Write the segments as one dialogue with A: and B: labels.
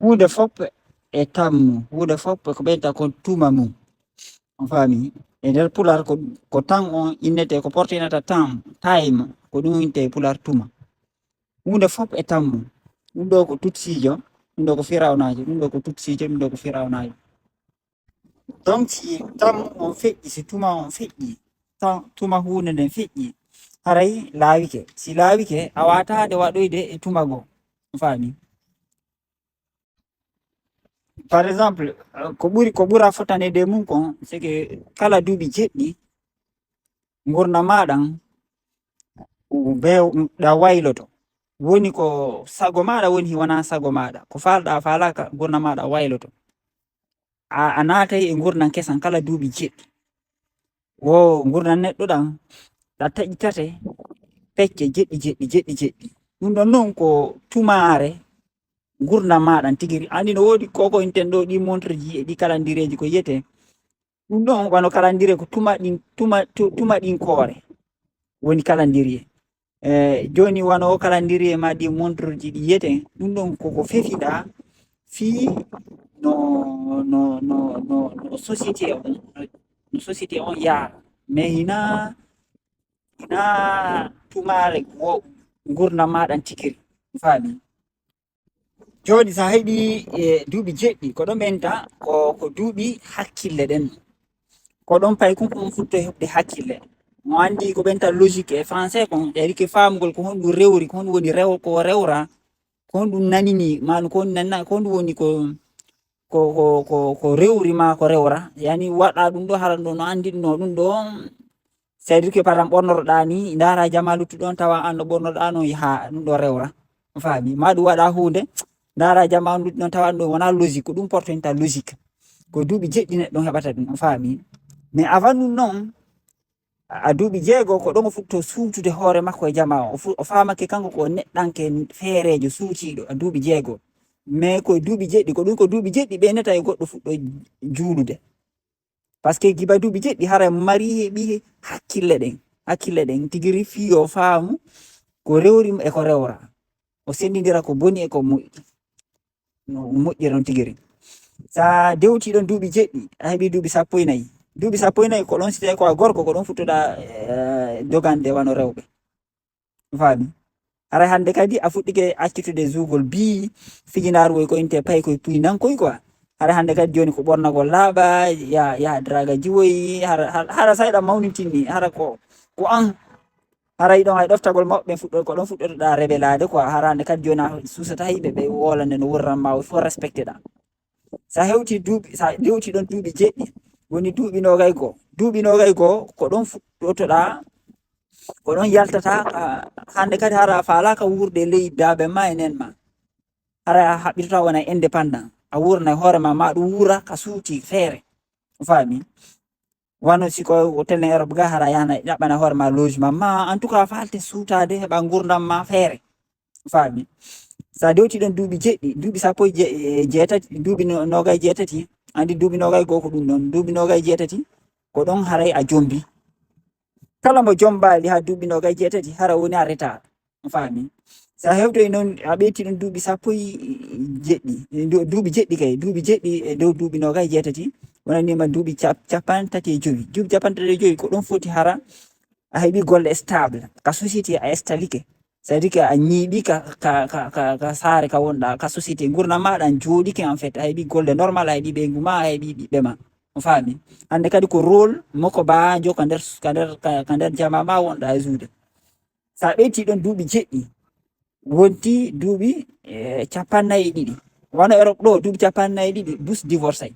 A: Hunde fof e tammu, hunde fof ko ɓeydata kon tuma mum, on faami? E nder Pular ko temps on innete, ko portinata time ko ɗum wi'ete e Pular tuma. Hunde fof e tammu. Ɗum ɗo ko tutsiijo, ɗum ɗo ko firawnajo, ɗum ɗo ko tutsiijo, ɗum ɗo ko firawnajo. Donc si tam on feƴƴi, si tuma on feƴƴi, tuma hunde nden feƴƴi, haray laawike. Si laawike a wataade waɗoyde e tuma goo, on faami? Par exemple, ko ɓura fotanede mum kon c'est que kala duuɓi jeɗɗi ngurdam maɗan ɗa wayloto. Woni ko sago maɗa woni wona sago maɗa. Ko falɗa falaka ngurdam maɗa wayloto. A natay e ngurdam kesan kala duuɓi jeɗɗi. Wo ngurdam neɗɗo ɗam ɗa taƴitate pecce jeɗɗi. Ɗum ɗon non ko tumare ngurdam maɗan tigiri. Andi no woodi koko inten ɗo ɗi montre ji e ɗi kalandireji ko yiyete. Ɗum ɗon wano kalandire ko tuma ɗinkore woni kalandiriye. Joni wano kalandiriye ma ɗi montre ji ɗi yiyete, ɗum ɗon koko fefiɗa fii no société on no société on yaara. Mais hina tumare ngurdam maɗan tigiri, faami? Joni sa heɓi duuɓi jeɗɗi ko ɗon ɓenta ko duuɓi hakkille ɗen. Ko ɗon pay kon kon futto heɓde hakkille. Mo andi ko ɓenta logique e français kon ɗerike famugol ko honɗum rewri, ko honɗum woni ko rewra, ko honɗum nanini manu ko honɗum woni ko rewri ma ko rewra. Yani waɗa ɗum ɗo haran ɗo no andinno ɗum ɗo, c'est à dire que par exemple ɓornotoɗa ni ndara jama luttuɗon tawa an no ɓornoɗa ha ɗum ɗo rewra, faami? Ma ɗum waɗa hunde ndara jama luttuɗon tawa ɗum wona logique, ko ɗum portinta logique. Ko duuɓi jeɗɗi neɗɗon heɓata ɗum, faami? Mais avant ɗum noon a duuɓi jeego ko ɗon o futto suutude hoore makko e jama o famake kanko ko neɗɗanke feerejo suutiɗo a duuɓi jeego. Mais ko duuɓi jeɗɗi ko ɗum ko duuɓi jeɗɗi ɓeynata e goɗɗo fuɗɗo juulude. Par ce que giba duuɓi jeɗɗi haray mari heɓi hakkille ɗen tigiri fii o faamu ko rewri e ko rewra. O sendindira ko boni e ko moƴƴi non tigiri. Sa dewti ɗon duuɓi jeɗɗi a heɓi duuɓi 14. Duuɓi 14 ko ɗon sitay ko a gorko ko ɗon futtoɗa jogande wano rewɓe, faami? Haray hande kadi a fuɗɗike accitude zuugol bii fijinaru woy ko inte pay koye puynankoy quoi. Haray hande kadi joni ko ɓornagol laaɓa yahadraga jiwoyi hara sayɗa mawnitini hara ko an haray ɗon hay ɗoftagol maɓɓe ko ɗon fuɗɗotoɗa rebelade quoi. Hara hande kadi joni a susata yimɓe ɓe wolande no wurranma o faut respecté ɗa. Sa hewti duuɓi sa dewti ɗon duuɓi jeɗɗi woni duuɓi 21. Duuɓi 21 ko ɗon fuɗɗotoɗa ko ɗon yaltata hande kadi hara falaka wurde ley daaɓe ma e nen ma. Hara a haɓɓitota wona indépendant a wurna hoore ma ɗum wura ka suuti feere, faami? Wano siko telen Europe ga hara yana ɗaɓɓana hoore ma logement ma en tout cas falte suutade heɓa ngurdam ma feere, faami? Sa dewti ɗon duuɓi jeɗɗi duuɓi 17 duuɓi 27 andi duuɓi 21 ko ɗum ɗon duuɓi 27 ko ɗon haray a jombi. Kala mo jombali ha duuɓi 27 hara woni a reta, faami? Sa hewtoy noon a ɓeyti ɗon duuɓi 17 duuɓi jeɗɗi kay duuɓi jeɗɗi e dow duuɓi 27 wonanima duuɓi 35. Duuɓi 35 ko ɗon foti hara a heɓi golle stable ka société a estalike. C'est à dire que a ñiiɓi ka saare ka wonɗa ka société ngurdam maɗa jooɗike en fait a heɓi golle normal a heɓi ɓeygu ma a heɓi ɓiɓɓe ma, on faami? Hande kadi ko rôle makko baajo ka nder jama ma wonɗa e juuɗe. Sa ɓeyti ɗon duuɓi jeɗɗi wonti duuɓi 42 wano Europe ɗo duuɓi 42 bus divorcé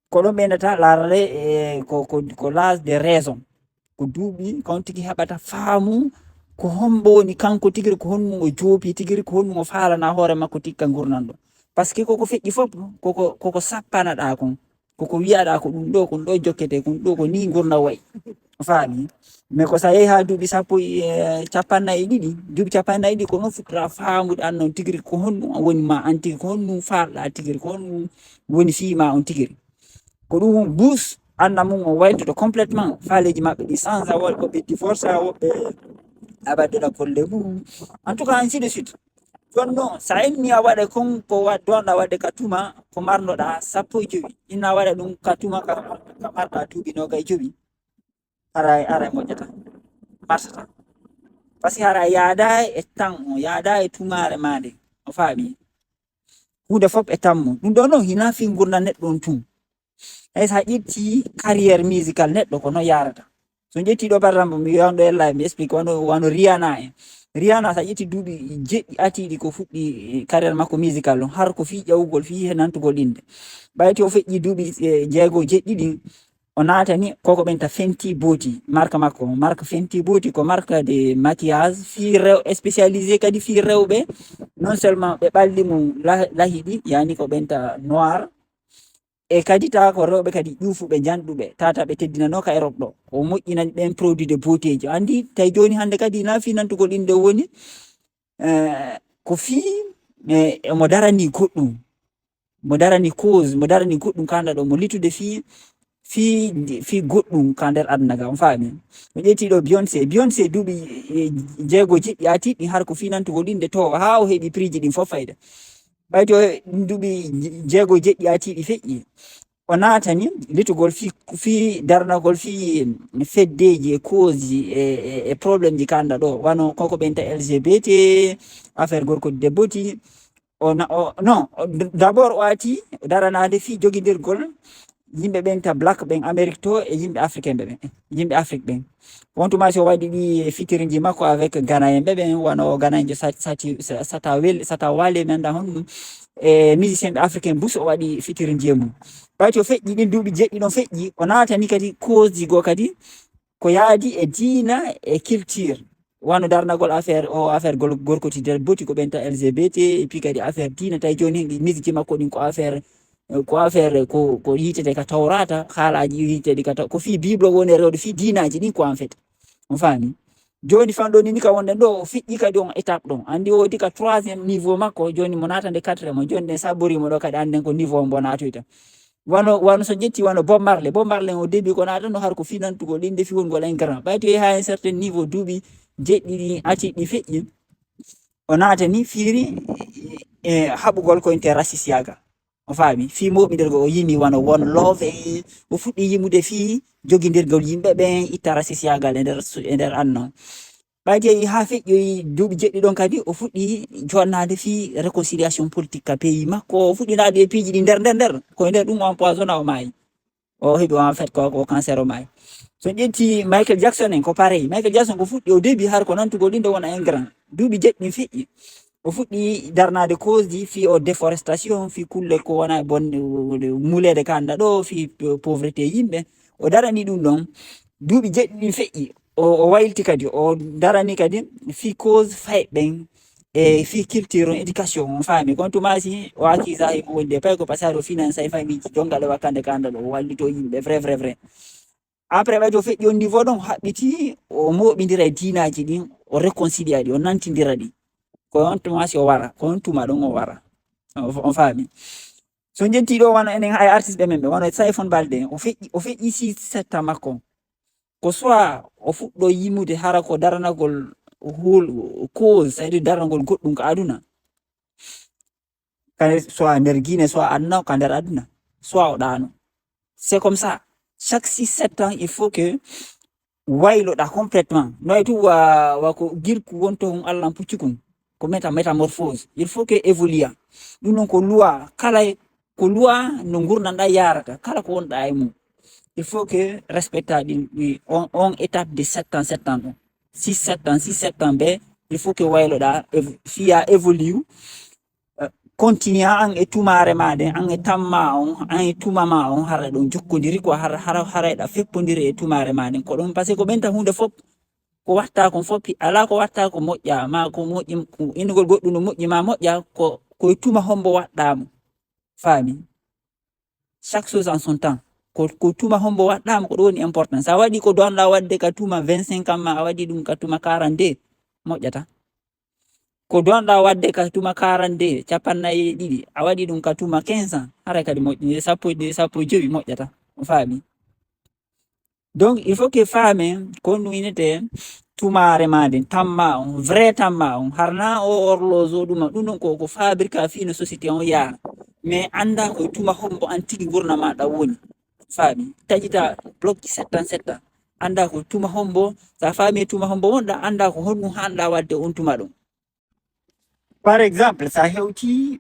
A: ko ɗon ɓeynata larare ko l'âge de raison ko duuɓi kon tigi heɓata faamu ko hombo woni kanko tigiri ko honmum o joopi tigiri ko honmum o faalana hoore makko tikka gurdam ɗo. Par ce que koko feƴƴi fof koko sappanaɗa kon koko wiyaɗa ko ɗum ɗo kon ɗo jokkete kon ɗo ko ni gurdam wayi, faami? Mais ko sa yehi ha duuɓi 52 duuɓi 52 ko ɗon fuɗɗata faamude an noon tigiri ko honɗum woni ma an tigiri ko honɗum falɗa tigiri ko honɗum woni fiima on tigiri ko ɗum bus annda mum o waytoto complètement faaleji maɓɓe ɗi change a woɓɓe divorce a woɓɓe abaddoɗa golle mum en tout cas ainsi de suite. jonnon sa inni a waɗa kon ko donɗa wadde ka tuma ko marnoɗa 15 inna waɗa ɗum ka tuma ka marɗa duuɓi 25 ara moƴƴata marsata par ce que hara yaada e tan o yaada e tumare made o faami hunde fof e tammo ɗum ɗo noon hina fi gurdam neɗɗo on tum hay sa ƴetti carrière musical neɗɗo ko no yarata so ƴetti ɗo par exemple mi wiyan ɗo e live mi explique wano Rihanna en Rihanna sa ƴetti duuɓi jeɗɗi atiɗi ko fuɗɗi carrière makko musical on har ko fi ƴawugol fi nantugol inde ɓayti o feƴƴi duuɓi jeego jeɗɗiɗi o natani koko ɓenta Fenty Beauty marque makko marque Fenty Beauty ko marque de maquillage fi spécialisé kadi fi rewɓe non seulement ɓe ɓalli mum lahiɗi yani ko ɓenta noir e kadi tawa ko rewɓe kadi ƴuufuɓe janɗuɓe tata ɓe teddinanoka Europe ɗo o moƴƴinani ɓen produit de beauté ji andi tawi joni hande kadi na fi nantugol inde woni ko fi mo darani goɗɗum mo darani cause mo darani goɗɗum kanda ɗo mo litude fi goɗɗum ka nder aduna ga on faami mi ƴetti ɗo Beyoncé duuɓi jeego jeɗɗi atiɗi har ko fi nantugol inde to ha o heɓi prix ji ɗin fof fayda ɓayti o duuɓi jeego jeɗɗi atiɗi feƴƴi o natani litugol fi darnagol fi feddeji e cause ji e probléme ji kanda ɗo wano koko ɓenta LGBT affaire gorko debboti non d'abord o ati daranade fi joguidirgol yimɓe ɓenta black ɓen Amérique to e yimɓe africain ɓe yimɓe Afrique ɓen on tuma si o waɗi ɗi fitirji makko avec Ghana en ɓen wano Ghana en jo sata wale mi anda honɗum e musicien ɓe africain bus o waɗi fitirji e mum ɓayti o feƴƴi ɗin duuɓi jeɗɗi ɗon feƴƴi o natani kadi cause ji go kadi ko yaadi e diina e culture wano darnagol affaire gorkoti debboti ko ɓenta LGBT et puis kadi affaire diina tawi joni hen musique makko ɗin ko affaire ko yitete ka tawrata haalaji yitedi ko fi bible woni rewde fi diinaji ɗin ko en fait on faami joni fanɗo ni ka wonɗen ɗo o feƴƴi kadi on étape ɗon andi o waɗi ka 3e niveau makko joni mo natande 4e joni ɗen saborimo ɗo kadi anden ko niveau mbo natoyta wano so ƴetti wano Bob Marley o début ko natano har ko fi nantugol inde fi wongol grand ɓayti ha un certain niveau duuɓi jeɗɗiɗi atiɗi feƴƴi o natani fiiri e haɓugol ko inte racisme yaga o faami fi moɓidirgol o yimi wano One Love o fuɗɗi yimude fi joguidirgol yimɓe ɓen itta racisme yagal e nder annon ɓayti ha feƴƴoyi duuɓi jeɗɗi ɗon kadi o fuɗɗi jonnade fi réconciliation politique ka pays makko o fuɗɗinade e piiji ɗi nder koye nder ɗum o empoisonna o maayi o heɓi en fait ko cancer o maayi so ƴetti Michael Jackson en ko pareil Michael Jackson ko fuɗɗi o début har ko nantugol ɗinde wona un grand duuɓi jeɗɗi feƴƴi o fuɗɗi darnade cause ji fi o déforestation fi kulle ko wona bonne mulede kanda ɗo fi pauvreté yimɓe o darani ɗum ɗon duuɓi jeɗɗi ɗin feƴƴi o waylti kadi o darani kadi fi cause fayɓen e fi culture éducation on faami kon tumasi o accisa himo wonde pay ko passare o finance e famille jongal e wakkande kanda ɗo o wallito yimɓe vrai après ɓayti o feƴƴi on niveau ɗon haɓɓiti o moɓidira e diinaji ɗin o réconcilia ɗi o nantidira ɗi ko on tumasi o wara ko on tuma ɗon o wara on faami so jetti ɗo wano enen hay artiste ɓe men ɓe wano Saifon Balde o feƴƴi 7 ans makko ko soit o fuɗɗo yimude hara ko daranagol cause c'est-à-dire daranagol goɗɗum ko aduna kane soit nder guine soit aduna ka nder aduna soit o ɗano c'est comme ça chaque 6-7 ans il faut que wayloɗa complètement noy tu wa ko girku wonto hon Allah puccukun ko métamorphose il faut que évolua ɗum noon ko loi kala ko loi no gurnanɗa yarata kala ko wonɗa e mum il faut que respecta ɗi on étape de 7 ans ɗon 6-7 ans ɓe il faut que wayloɗa fiya évolue continue an e tumare maɗe an e tamma on an e tumama on hara ɗon jokkodiri ko haraɗa feppodiri e tumare maɗen ko ɗum par ce que ko ɓenta hunde fof ko watta kon fof ala ko watta ko moƴƴa ma ko moƴƴi indugol goɗɗum no moƴƴi ma moƴƴa koye tuma hombo waɗɗamo faami chaque chose en son temps ko tuma hombo waɗɗama ko ɗo woni important sa waɗi ko donɗa wadde ka tuma 25 ans ma a waɗi ɗum ka tuma 42 moƴƴata ko donɗa wadde ka tuma 42 52 a waɗi ɗum ka tuma 15 ans hara kadi moƴƴi 15 moƴƴata faami donc il faut que faamen ko ɗum winete tumare maden tamma on vrai tamma on harna o orlozo ɗum ko fabrika fi no société on yaara mais anda ko tuma hombo an tigi gurna maɗa woni faami tajita bloc setta anda ko tuma hombo sa faami tuma hombo wonɗa anda ko honɗum hanɗa wadde on tuma ɗum par exemple sa hewti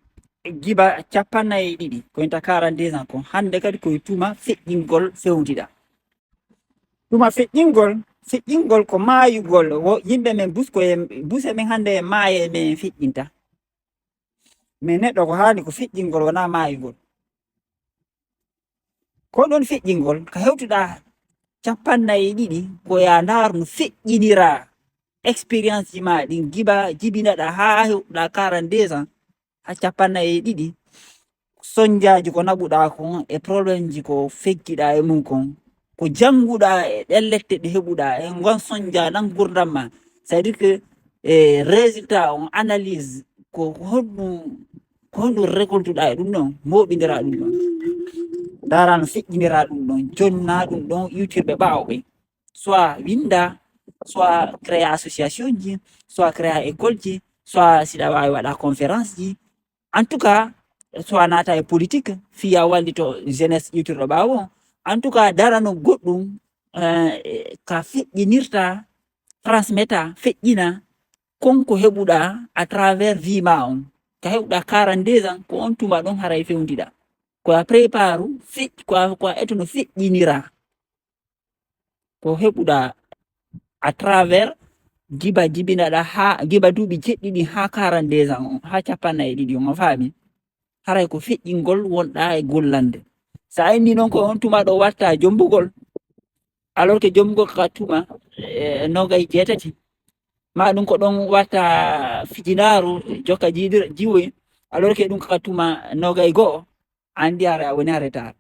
A: giba 42 ko enta 42 ans ko hande kadi koye tuma feƴƴingol fewdiɗa tuma feƴƴingol ko maayugol yimɓe men buse men hande maaye men feƴƴinta mais neɗɗo ko haani ko feƴƴingol wona maayugol ko ɗon feƴƴingol ko hewtuɗa 42 ko ya ndaar no feƴƴinira expérience ji ma ɗin jibinaɗa ha hewɗa 42 ans ha 42 soñjaji ko naɓuɗa kon e probléme ji ko feggiɗa e mum kon ko janguɗa e ɗen lette ɗe heɓuɗa e gon soñja nan gurdam ma c'est à dire que résultat on analyse ko honɗum récoltuɗa e ɗum ɗon moɓidira ɗum ɗon dara no feƴƴinira ɗum ɗon jonna ɗum ɗon iwtirɓe ɓawɓe soit winda soit créa association ji soit créa école ji soit siɗa wawi waɗa conférence ji en tout cas soit nata e politique fiya wallito jeunesse iwtirɗo ɓawo en tout cas darano goɗɗum ka feƴƴinirta transmetta feƴƴina konko heɓuɗa à travers vie ma on ka heɓuɗa 42 ans ko on tuma ɗon haray fewdiɗa ko a prépare ko a etono feƴƴinira ko heɓuɗa à travers giba jibinaɗa ha giba duuɓi jeɗɗiɗi ha 42 ans on ha 42 on faami haray ko feƴƴingol wonɗa e gollande sa andi noon ko on tuma ɗo watta jombugol alors que jombugol ka tuma 27 ma ɗum ko ɗon watta fijinaru jokka jiwoy alors que ɗum ka tuma 21 andi ara woni ha retard